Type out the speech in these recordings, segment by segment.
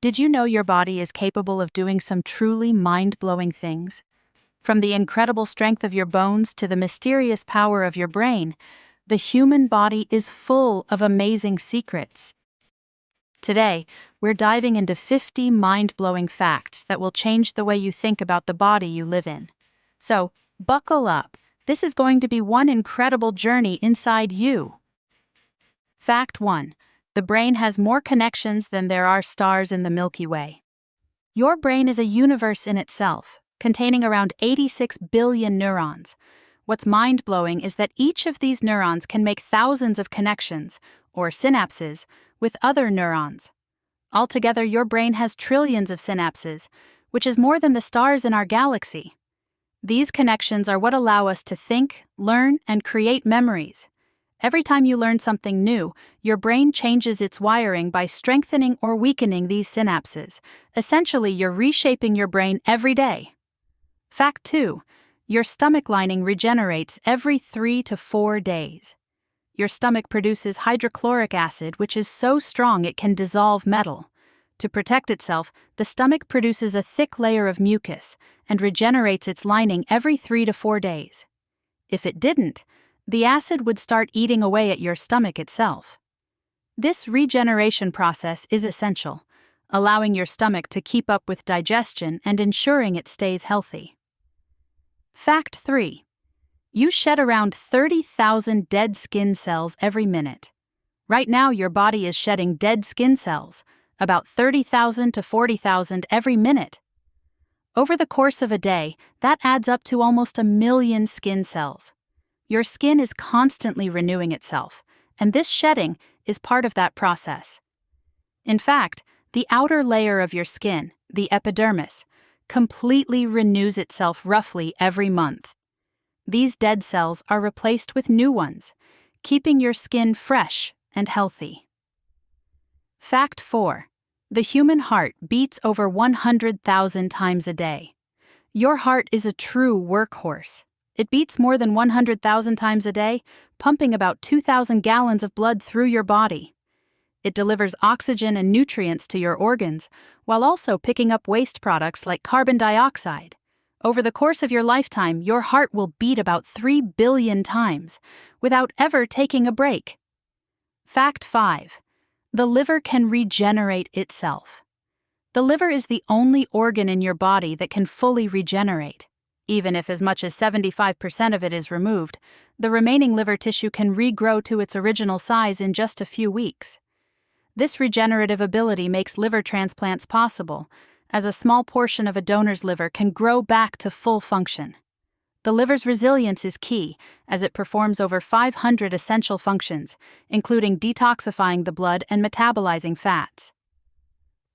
Did you know your body is capable of doing some truly mind-blowing things? From the incredible strength of your bones to the mysterious power of your brain, the human body is full of amazing secrets. Today, we're diving into 50 mind-blowing facts that will change the way you think about the body you live in. So, buckle up. This is going to be one incredible journey inside you. Fact 1. The brain has more connections than there are stars in the Milky Way. Your brain is a universe in itself, containing around 86 billion neurons. What's mind-blowing is that each of these neurons can make thousands of connections, or synapses, with other neurons. Altogether, your brain has trillions of synapses, which is more than the stars in our galaxy. These connections are what allow us to think, learn, and create memories. Every time you learn something new, your brain changes its wiring by strengthening or weakening these synapses. Essentially, you're reshaping your brain every day. Fact 2. Your stomach lining regenerates every 3 to 4 days. Your stomach produces hydrochloric acid, which is so strong it can dissolve metal. To protect itself, the stomach produces a thick layer of mucus and regenerates its lining every 3 to 4 days. If it didn't, the acid would start eating away at your stomach itself. This regeneration process is essential, allowing your stomach to keep up with digestion and ensuring it stays healthy. Fact 3. You shed around 30,000 dead skin cells every minute. Right now, your body is shedding dead skin cells, about 30,000 to 40,000 every minute. Over the course of a day, that adds up to almost 1 million skin cells. Your skin is constantly renewing itself, and this shedding is part of that process. In fact, the outer layer of your skin, the epidermis, completely renews itself roughly every month. These dead cells are replaced with new ones, keeping your skin fresh and healthy. Fact 4. The human heart beats over 100,000 times a day. Your heart is a true workhorse. It beats more than 100,000 times a day, pumping about 2,000 gallons of blood through your body. It delivers oxygen and nutrients to your organs, while also picking up waste products like carbon dioxide. Over the course of your lifetime, your heart will beat about 3 billion times, without ever taking a break. Fact 5. The liver can regenerate itself. The liver is the only organ in your body that can fully regenerate. Even if as much as 75% of it is removed, the remaining liver tissue can regrow to its original size in just a few weeks. This regenerative ability makes liver transplants possible, as a small portion of a donor's liver can grow back to full function. The liver's resilience is key, as it performs over 500 essential functions, including detoxifying the blood and metabolizing fats.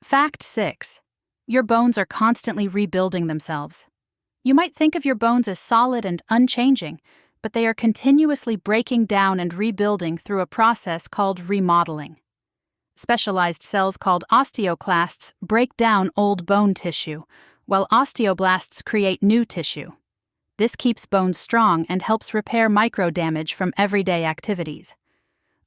Fact 6. Your bones are constantly rebuilding themselves. You might think of your bones as solid and unchanging, but they are continuously breaking down and rebuilding through a process called remodeling. Specialized cells called osteoclasts break down old bone tissue, while osteoblasts create new tissue. This keeps bones strong and helps repair micro-damage from everyday activities.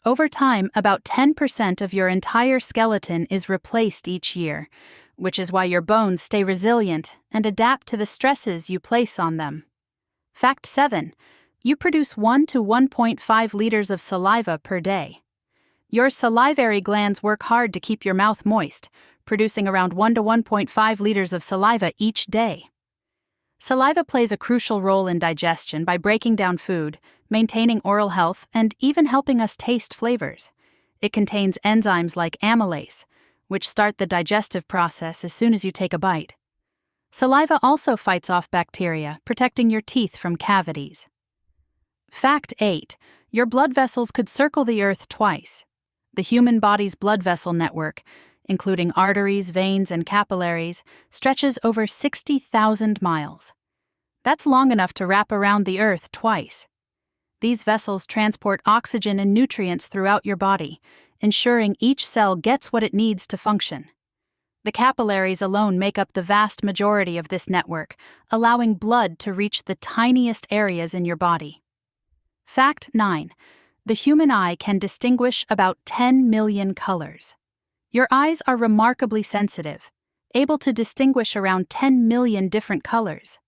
Over time, about 10% of your entire skeleton is replaced each year, which is why your bones stay resilient and adapt to the stresses you place on them. Fact 7. You produce 1 to 1.5 liters of saliva per day. Your salivary glands work hard to keep your mouth moist, producing around 1 to 1.5 liters of saliva each day. Saliva plays a crucial role in digestion by breaking down food, maintaining oral health, and even helping us taste flavors. It contains enzymes like amylase, which start the digestive process as soon as you take a bite. Saliva also fights off bacteria, protecting your teeth from cavities. Fact 8. Your blood vessels could circle the earth twice. The human body's blood vessel network, including arteries, veins, and capillaries, stretches over 60,000 miles. That's long enough to wrap around the earth twice. These vessels transport oxygen and nutrients throughout your body, ensuring each cell gets what it needs to function. The capillaries alone make up the vast majority of this network, allowing blood to reach the tiniest areas in your body. Fact 9. The human eye can distinguish about 10 million colors. Your eyes are remarkably sensitive, able to distinguish around 10 million different colors.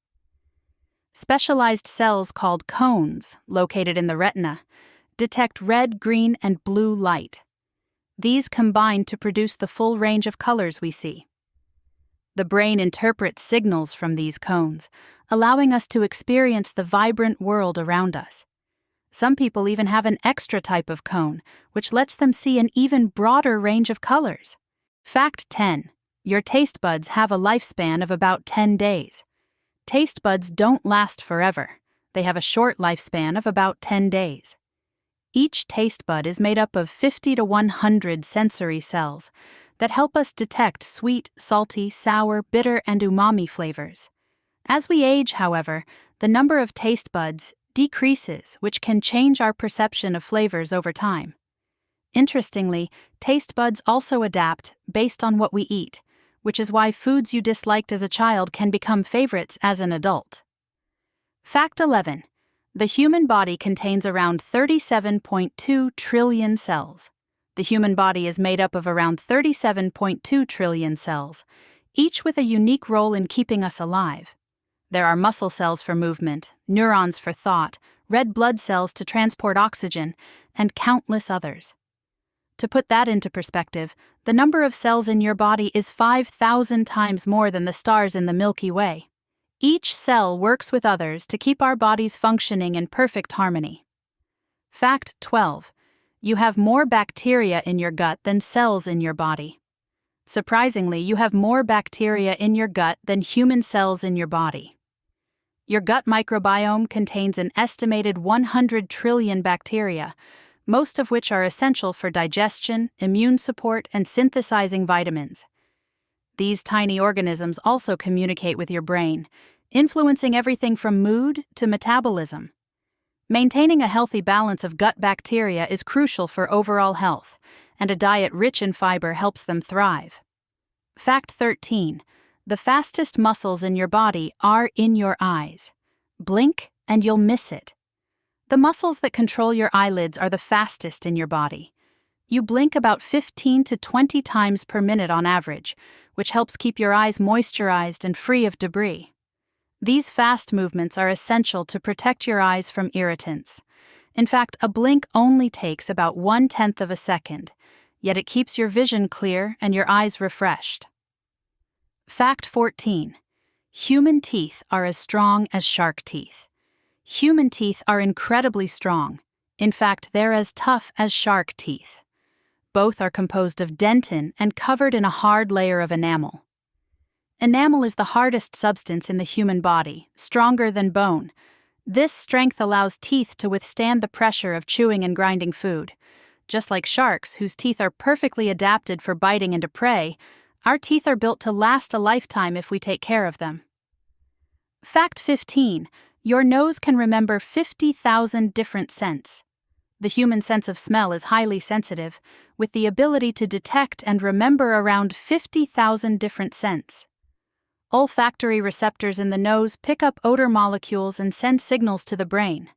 Specialized cells called cones, located in the retina, detect red, green, and blue light. These combine to produce the full range of colors we see. The brain interprets signals from these cones, allowing us to experience the vibrant world around us. Some people even have an extra type of cone, which lets them see an even broader range of colors. Fact 10. Your taste buds have a lifespan of about 10 days. Taste buds don't last forever. They have a short lifespan of about 10 days. Each taste bud is made up of 50 to 100 sensory cells that help us detect sweet, salty, sour, bitter, and umami flavors. As we age, however, the number of taste buds decreases, which can change our perception of flavors over time. Interestingly, taste buds also adapt based on what we eat, which is why foods you disliked as a child can become favorites as an adult. Fact 11. The human body contains around 37.2 trillion cells. The human body is made up of around 37.2 trillion cells, each with a unique role in keeping us alive. There are muscle cells for movement, neurons for thought, red blood cells to transport oxygen, and countless others. To put that into perspective, the number of cells in your body is 5,000 times more than the stars in the Milky Way. Each cell works with others to keep our bodies functioning in perfect harmony. Fact 12. You have more bacteria in your gut than cells in your body. Surprisingly, you have more bacteria in your gut than human cells in your body. Your gut microbiome contains an estimated 100 trillion bacteria, most of which are essential for digestion, immune support, and synthesizing vitamins. These tiny organisms also communicate with your brain, influencing everything from mood to metabolism. Maintaining a healthy balance of gut bacteria is crucial for overall health, and a diet rich in fiber helps them thrive. Fact 13. The fastest muscles in your body are in your eyes. Blink and you'll miss it. The muscles that control your eyelids are the fastest in your body. You blink about 15 to 20 times per minute on average, which helps keep your eyes moisturized and free of debris. These fast movements are essential to protect your eyes from irritants. In fact, a blink only takes about 1/10 of a second, yet it keeps your vision clear and your eyes refreshed. Fact 14. Human teeth are as strong as shark teeth. Human teeth are incredibly strong. In fact, they're as tough as shark teeth. Both are composed of dentin and covered in a hard layer of enamel. Enamel is the hardest substance in the human body, stronger than bone. This strength allows teeth to withstand the pressure of chewing and grinding food. Just like sharks, whose teeth are perfectly adapted for biting into prey, our teeth are built to last a lifetime if we take care of them. Fact 15. Your nose can remember 50,000 different scents. The human sense of smell is highly sensitive, with the ability to detect and remember around 50,000 different scents. Olfactory receptors in the nose pick up odor molecules and send signals to the brain.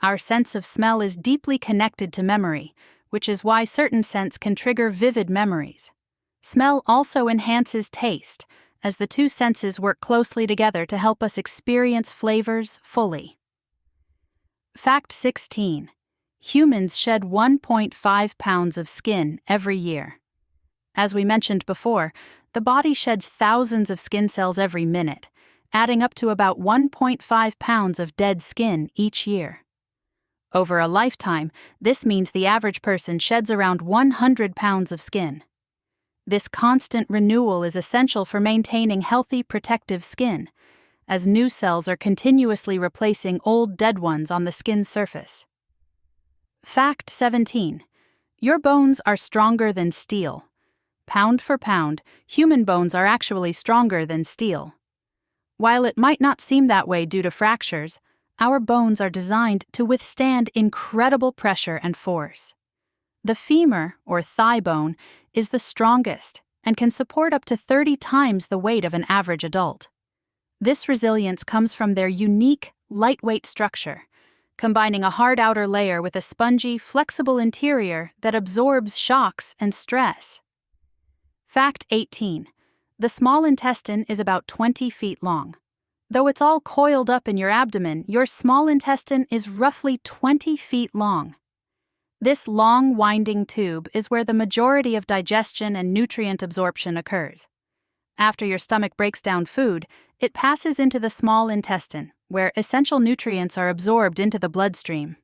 Our sense of smell is deeply connected to memory, which is why certain scents can trigger vivid memories. Smell also enhances taste, as the two senses work closely together to help us experience flavors fully. Fact 16. Humans shed 1.5 pounds of skin every year. As we mentioned before, the body sheds thousands of skin cells every minute, adding up to about 1.5 pounds of dead skin each year. Over a lifetime, this means the average person sheds around 100 pounds of skin. This constant renewal is essential for maintaining healthy, protective skin, as new cells are continuously replacing old, dead ones on the skin's surface. Fact 17. Your bones are stronger than steel. Pound for pound, human bones are actually stronger than steel. While it might not seem that way due to fractures, our bones are designed to withstand incredible pressure and force. The femur, or thigh bone, is the strongest and can support up to 30 times the weight of an average adult. This resilience comes from their unique, lightweight structure, combining a hard outer layer with a spongy, flexible interior that absorbs shocks and stress. Fact 18. The small intestine is about 20 feet long. Though it's all coiled up in your abdomen, your small intestine is roughly 20 feet long. This long, winding tube is where the majority of digestion and nutrient absorption occurs. After your stomach breaks down food, it passes into the small intestine, where essential nutrients are absorbed into the bloodstream.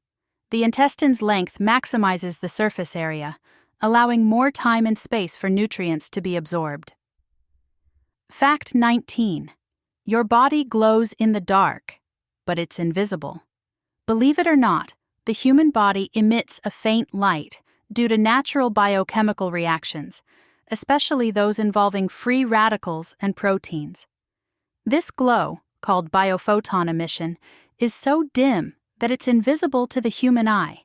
The intestine's length maximizes the surface area, allowing more time and space for nutrients to be absorbed. Fact 19. Your body glows in the dark, but it's invisible. Believe it or not, the human body emits a faint light due to natural biochemical reactions, especially those involving free radicals and proteins. This glow, called biophoton emission, is so dim that it's invisible to the human eye.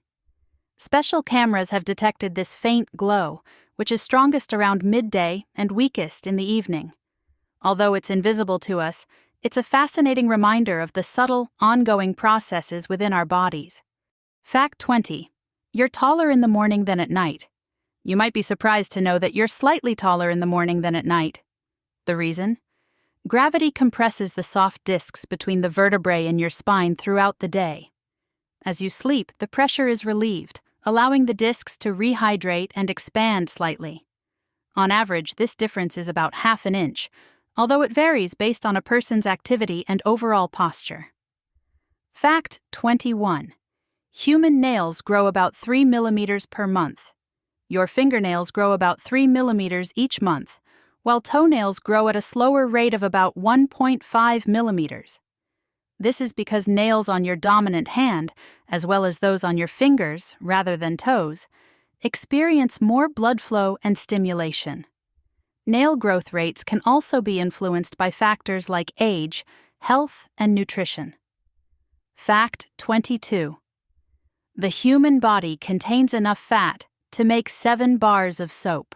Special cameras have detected this faint glow, which is strongest around midday and weakest in the evening. Although it's invisible to us, it's a fascinating reminder of the subtle, ongoing processes within our bodies. Fact 20. You're taller in the morning than at night. You might be surprised to know that you're slightly taller in the morning than at night. The reason? Gravity compresses the soft discs between the vertebrae in your spine throughout the day. As you sleep, the pressure is relieved, allowing the discs to rehydrate and expand slightly. On average, this difference is about half an inch, although it varies based on a person's activity and overall posture. Fact 21. Human nails grow about 3 millimeters per month. Your fingernails grow about 3 millimeters each month, while toenails grow at a slower rate of about 1.5 millimeters. This is because nails on your dominant hand, as well as those on your fingers rather than toes, experience more blood flow and stimulation. Nail growth rates can also be influenced by factors like age, health, and nutrition. Fact 22. The human body contains enough fat to make 7 bars of soap.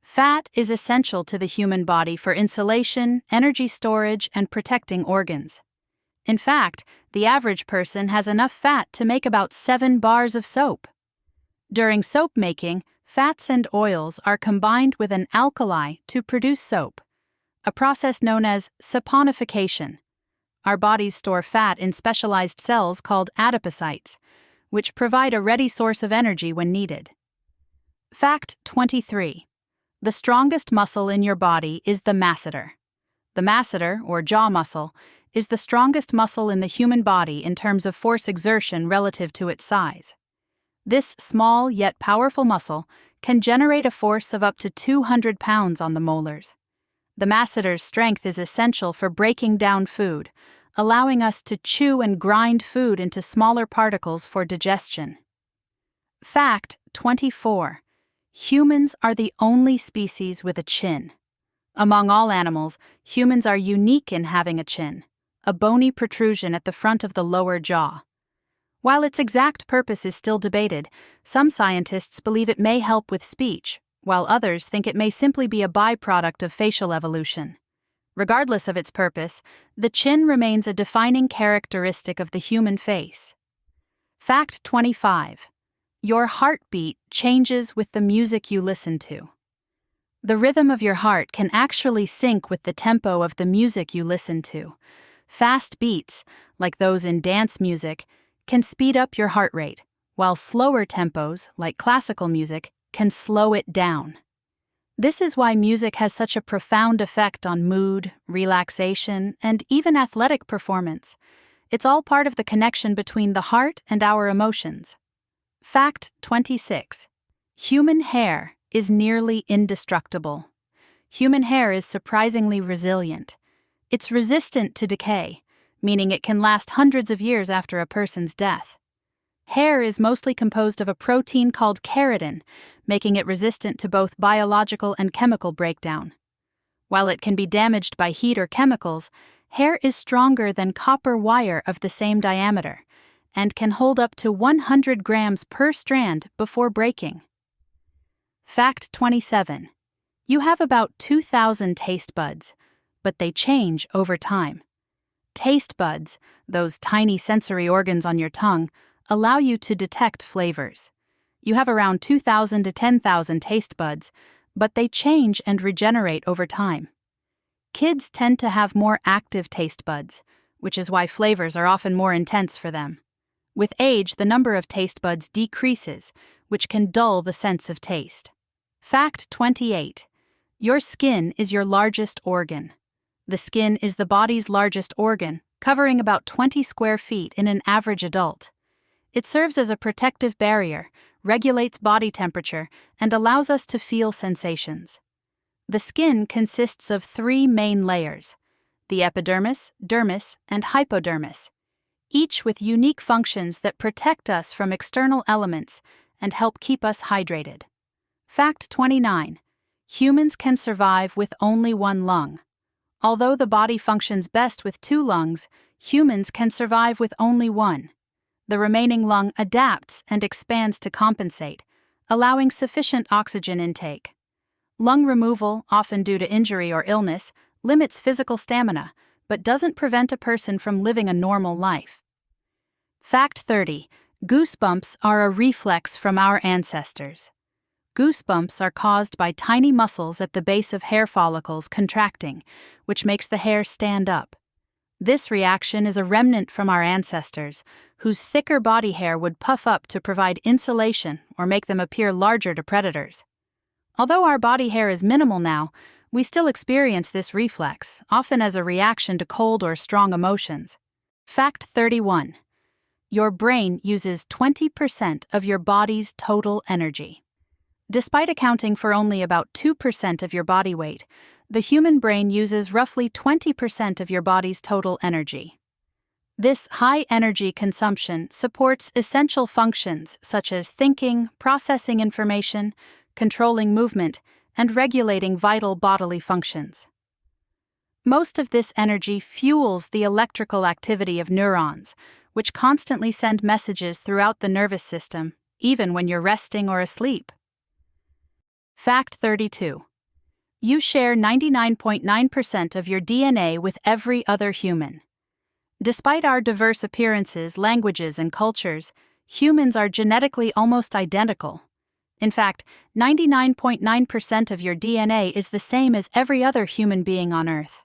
Fat is essential to the human body for insulation, energy storage, and protecting organs. In fact, the average person has enough fat to make about 7 bars of soap. During soap making, fats and oils are combined with an alkali to produce soap, a process known as saponification. Our bodies store fat in specialized cells called adipocytes, which provide a ready source of energy when needed. Fact 23. The strongest muscle in your body is the masseter. The masseter, or jaw muscle, is the strongest muscle in the human body in terms of force exertion relative to its size. This small yet powerful muscle can generate a force of up to 200 pounds on the molars. The masseter's strength is essential for breaking down food, allowing us to chew and grind food into smaller particles for digestion. Fact 24. Humans are the only species with a chin. Among all animals, humans are unique in having a chin, a bony protrusion at the front of the lower jaw. While its exact purpose is still debated, some scientists believe it may help with speech, while others think it may simply be a byproduct of facial evolution. Regardless of its purpose, the chin remains a defining characteristic of the human face. Fact 25. Your heartbeat changes with the music you listen to. The rhythm of your heart can actually sync with the tempo of the music you listen to. Fast beats, like those in dance music, can speed up your heart rate, while slower tempos, like classical music, can slow it down. This is why music has such a profound effect on mood, relaxation, and even athletic performance. It's all part of the connection between the heart and our emotions. Fact 26. Human hair is nearly indestructible. Human hair is surprisingly resilient. It's resistant to decay, meaning it can last hundreds of years after a person's death. Hair is mostly composed of a protein called keratin, making it resistant to both biological and chemical breakdown. While it can be damaged by heat or chemicals, hair is stronger than copper wire of the same diameter and can hold up to 100 grams per strand before breaking. Fact 27. You have about 2,000 taste buds, but they change over time. Taste buds, those tiny sensory organs on your tongue, allow you to detect flavors. You have around 2,000 to 10,000 taste buds, but they change and regenerate over time. Kids tend to have more active taste buds, which is why flavors are often more intense for them. With age, the number of taste buds decreases, which can dull the sense of taste. Fact 28. Your skin is your largest organ. The skin is the body's largest organ, covering about 20 square feet in an average adult. It serves as a protective barrier, regulates body temperature, and allows us to feel sensations. The skin consists of 3 main layers: the epidermis, dermis, and hypodermis, each with unique functions that protect us from external elements and help keep us hydrated. Fact 29. Humans can survive with only 1 lung. Although the body functions best with 2 lungs, humans can survive with only 1. The remaining lung adapts and expands to compensate, allowing sufficient oxygen intake. Lung removal, often due to injury or illness, limits physical stamina, but doesn't prevent a person from living a normal life. Fact 30. Goosebumps are a reflex from our ancestors. Goosebumps are caused by tiny muscles at the base of hair follicles contracting, which makes the hair stand up. This reaction is a remnant from our ancestors, whose thicker body hair would puff up to provide insulation or make them appear larger to predators. Although our body hair is minimal now, we still experience this reflex, often as a reaction to cold or strong emotions. Fact 31. Your brain uses 20% of your body's total energy. Despite accounting for only about 2% of your body weight, the human brain uses roughly 20% of your body's total energy. This high energy consumption supports essential functions such as thinking, processing information, controlling movement, and regulating vital bodily functions. Most of this energy fuels the electrical activity of neurons, which constantly send messages throughout the nervous system, even when you're resting or asleep. Fact 32. You share 99.9% of your DNA with every other human. Despite our diverse appearances, languages, and cultures, humans are genetically almost identical. In fact, 99.9% of your DNA is the same as every other human being on Earth.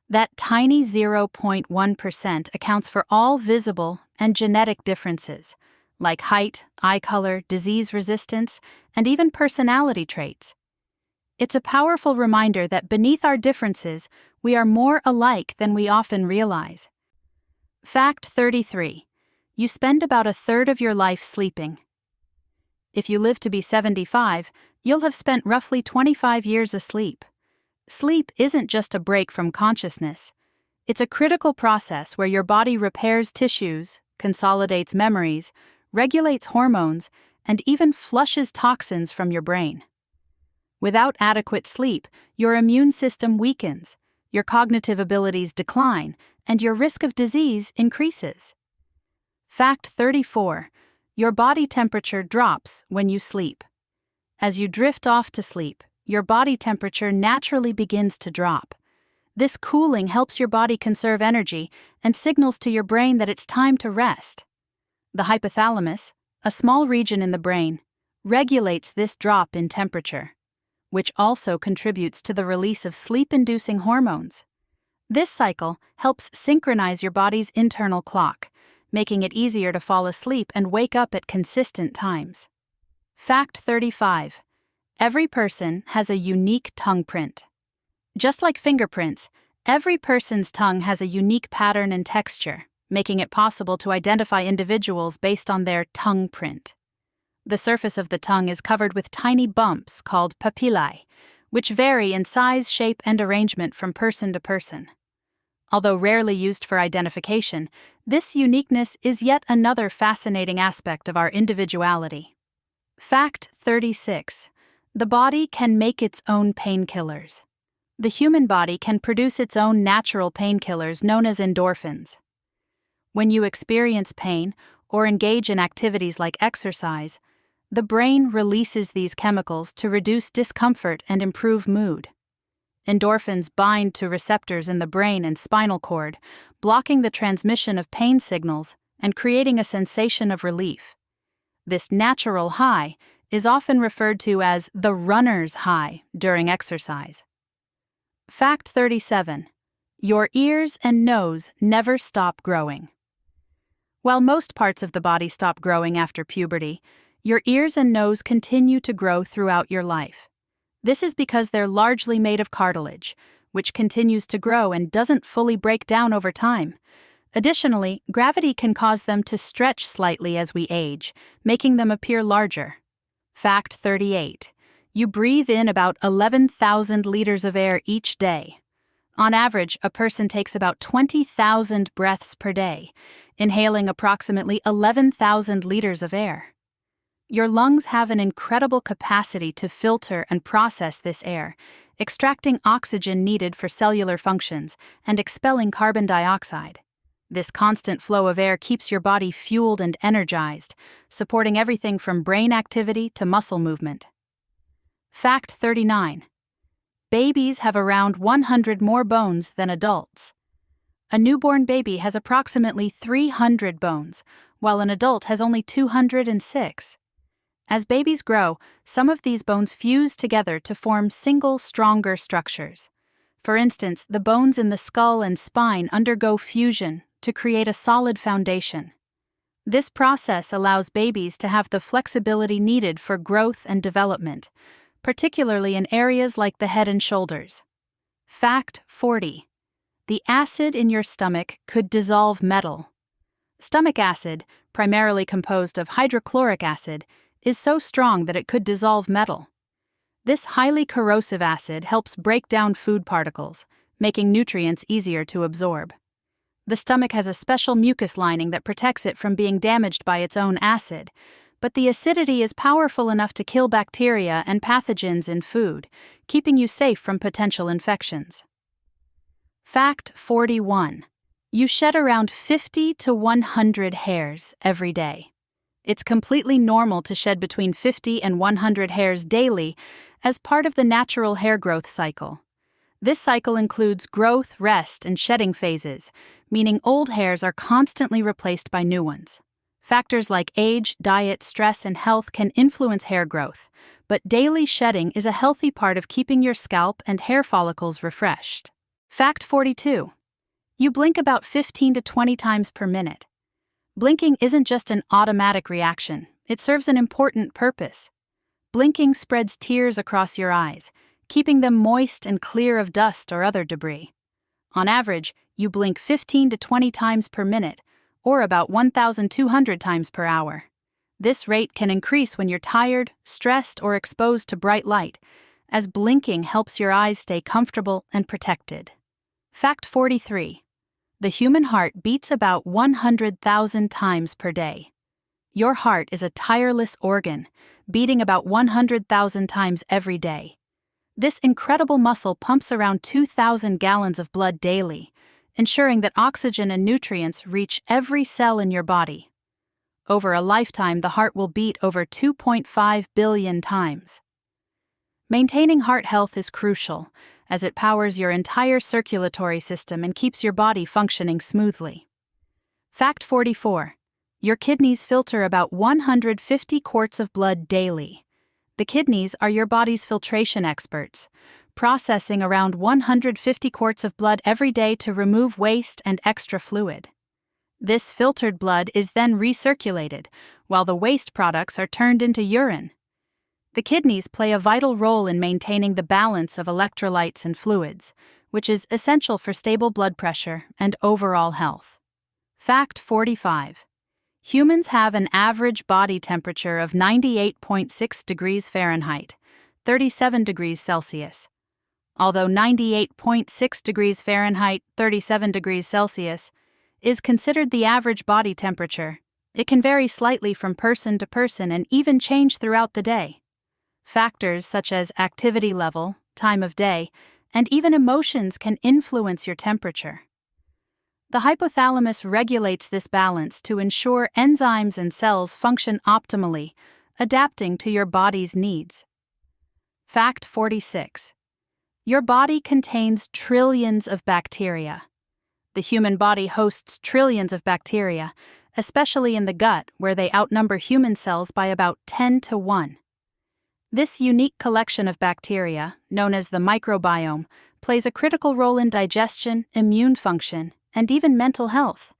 That tiny 0.1% accounts for all visible and genetic differences, like height, eye color, disease resistance, and even personality traits. It's a powerful reminder that beneath our differences, we are more alike than we often realize. Fact 33. You spend about a third of your life sleeping. If you live to be 75, you'll have spent roughly 25 years asleep. Sleep isn't just a break from consciousness. It's a critical process where your body repairs tissues, consolidates memories, regulates hormones, and even flushes toxins from your brain. Without adequate sleep, your immune system weakens, your cognitive abilities decline, and your risk of disease increases. Fact 34. Your body temperature drops when you sleep. As you drift off to sleep, your body temperature naturally begins to drop. This cooling helps your body conserve energy and signals to your brain that it's time to rest. The hypothalamus, a small region in the brain, regulates this drop in temperature, which also contributes to the release of sleep-inducing hormones. This cycle helps synchronize your body's internal clock, making it easier to fall asleep and wake up at consistent times. Fact 35. Every person has a unique tongue print. Just like fingerprints, every person's tongue has a unique pattern and texture, making it possible to identify individuals based on their tongue print. The surface of the tongue is covered with tiny bumps called papillae, which vary in size, shape, and arrangement from person to person. Although rarely used for identification, this uniqueness is yet another fascinating aspect of our individuality. Fact 36. The body can make its own painkillers. The human body can produce its own natural painkillers known as endorphins. When you experience pain or engage in activities like exercise, the brain releases these chemicals to reduce discomfort and improve mood. Endorphins bind to receptors in the brain and spinal cord, blocking the transmission of pain signals and creating a sensation of relief. This natural high is often referred to as the runner's high during exercise. Fact 37. Your ears and nose never stop growing. While most parts of the body stop growing after puberty, your ears and nose continue to grow throughout your life. This is because they're largely made of cartilage, which continues to grow and doesn't fully break down over time. Additionally, gravity can cause them to stretch slightly as we age, making them appear larger. Fact 38. You breathe in about 11,000 liters of air each day. On average, a person takes about 20,000 breaths per day, inhaling approximately 11,000 liters of air. Your lungs have an incredible capacity to filter and process this air, extracting oxygen needed for cellular functions and expelling carbon dioxide. This constant flow of air keeps your body fueled and energized, supporting everything from brain activity to muscle movement. Fact 39. Babies have around 100 more bones than adults. A newborn baby has approximately 300 bones, while an adult has only 206. As babies grow, some of these bones fuse together to form single, stronger structures. For instance, the bones in the skull and spine undergo fusion to create a solid foundation. This process allows babies to have the flexibility needed for growth and development, particularly in areas like the head and shoulders. Fact 40. The acid in your stomach could dissolve metal. Stomach acid, primarily composed of hydrochloric acid, is so strong that it could dissolve metal. This highly corrosive acid helps break down food particles, making nutrients easier to absorb. The stomach has a special mucus lining that protects it from being damaged by its own acid, but the acidity is powerful enough to kill bacteria and pathogens in food, keeping you safe from potential infections. Fact 41. You shed around 50 to 100 hairs every day. It's completely normal to shed between 50 and 100 hairs daily as part of the natural hair growth cycle. This cycle includes growth, rest, and shedding phases, meaning old hairs are constantly replaced by new ones. Factors like age, diet, stress, and health can influence hair growth, but daily shedding is a healthy part of keeping your scalp and hair follicles refreshed. Fact 42. You blink about 15 to 20 times per minute. Blinking isn't just an automatic reaction, it serves an important purpose. Blinking spreads tears across your eyes, keeping them moist and clear of dust or other debris. On average, you blink 15 to 20 times per minute, or about 1,200 times per hour. This rate can increase when you're tired, stressed, or exposed to bright light, as blinking helps your eyes stay comfortable and protected. Fact 43. The human heart beats about 100,000 times per day. Your heart is a tireless organ, beating about 100,000 times every day. This incredible muscle pumps around 2,000 gallons of blood daily, ensuring that oxygen and nutrients reach every cell in your body. Over a lifetime, the heart will beat over 2.5 billion times. Maintaining heart health is crucial, as it powers your entire circulatory system and keeps your body functioning smoothly. Fact 44. Your kidneys filter about 150 quarts of blood daily. The kidneys are your body's filtration experts, processing around 150 quarts of blood every day to remove waste and extra fluid. This filtered blood is then recirculated, while the waste products are turned into urine. The kidneys play a vital role in maintaining the balance of electrolytes and fluids, which is essential for stable blood pressure and overall health. Fact 45. Humans have an average body temperature of 98.6 degrees Fahrenheit, 37 degrees Celsius. Although 98.6 degrees Fahrenheit, 37 degrees Celsius, is considered the average body temperature, it can vary slightly from person to person and even change throughout the day. Factors such as activity level, time of day, and even emotions can influence your temperature. The hypothalamus regulates this balance to ensure enzymes and cells function optimally, adapting to your body's needs. Fact 46. Your body contains trillions of bacteria. The human body hosts trillions of bacteria, especially in the gut, where they outnumber human cells by about 10 to 1. This unique collection of bacteria, known as the microbiome, plays a critical role in digestion, immune function, and even mental health.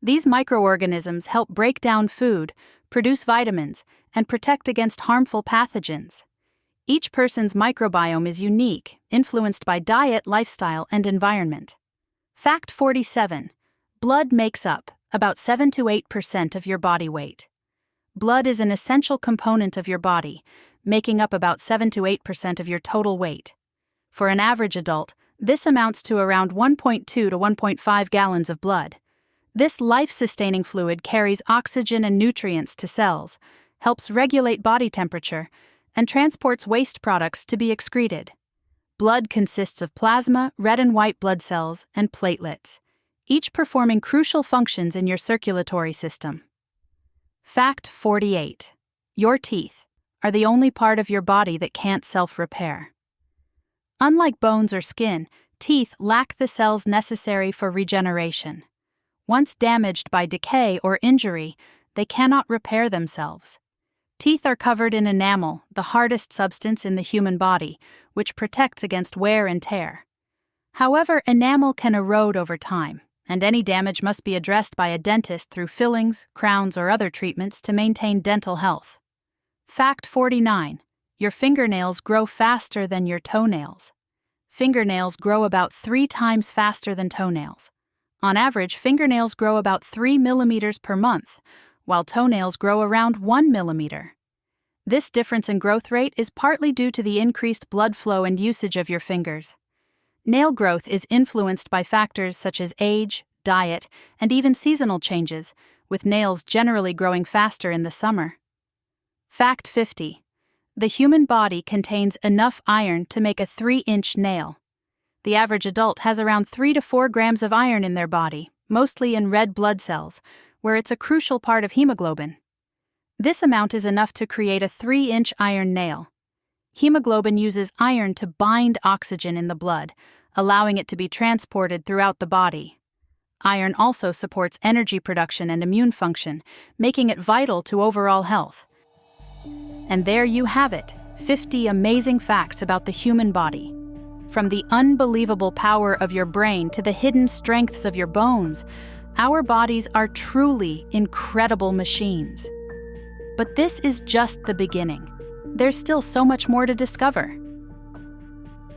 These microorganisms help break down food, produce vitamins, and protect against harmful pathogens. Each person's microbiome is unique, influenced by diet, lifestyle, and environment. Fact 47. Blood makes up about 7 to 8% of your body weight. Blood is an essential component of your body, making up about 7 to 8% of your total weight. For an average adult, this amounts to around 1.2 to 1.5 gallons of blood. This life-sustaining fluid carries oxygen and nutrients to cells, helps regulate body temperature, and transports waste products to be excreted. Blood consists of plasma, red and white blood cells, and platelets, each performing crucial functions in your circulatory system. Fact 48. Your teeth are the only part of your body that can't self-repair. Unlike bones or skin, teeth lack the cells necessary for regeneration. Once damaged by decay or injury, they cannot repair themselves. Teeth are covered in enamel, the hardest substance in the human body, which protects against wear and tear. However, enamel can erode over time, and any damage must be addressed by a dentist through fillings, crowns, or other treatments to maintain dental health. Fact 49. Your fingernails grow faster than your toenails. Fingernails grow about 3 times faster than toenails. On average, fingernails grow about 3 millimeters per month, while toenails grow around 1 millimeter. This difference in growth rate is partly due to the increased blood flow and usage of your fingers. Nail growth is influenced by factors such as age, diet, and even seasonal changes, with nails generally growing faster in the summer. Fact 50. The human body contains enough iron to make a 3-inch nail. The average adult has around 3 to 4 grams of iron in their body, mostly in red blood cells, where it's a crucial part of hemoglobin. This amount is enough to create a 3-inch iron nail. Hemoglobin uses iron to bind oxygen in the blood, allowing it to be transported throughout the body. Iron also supports energy production and immune function, making it vital to overall health. And there you have it, 50 amazing facts about the human body. From the unbelievable power of your brain to the hidden strengths of your bones, our bodies are truly incredible machines. But this is just the beginning. There's still so much more to discover.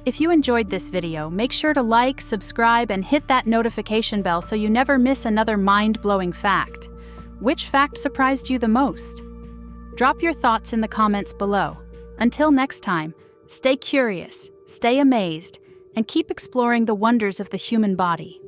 If you enjoyed this video, make sure to like, subscribe, and hit that notification bell so you never miss another mind-blowing fact. Which fact surprised you the most? Drop your thoughts in the comments below. Until next time, stay curious, stay amazed, and keep exploring the wonders of the human body.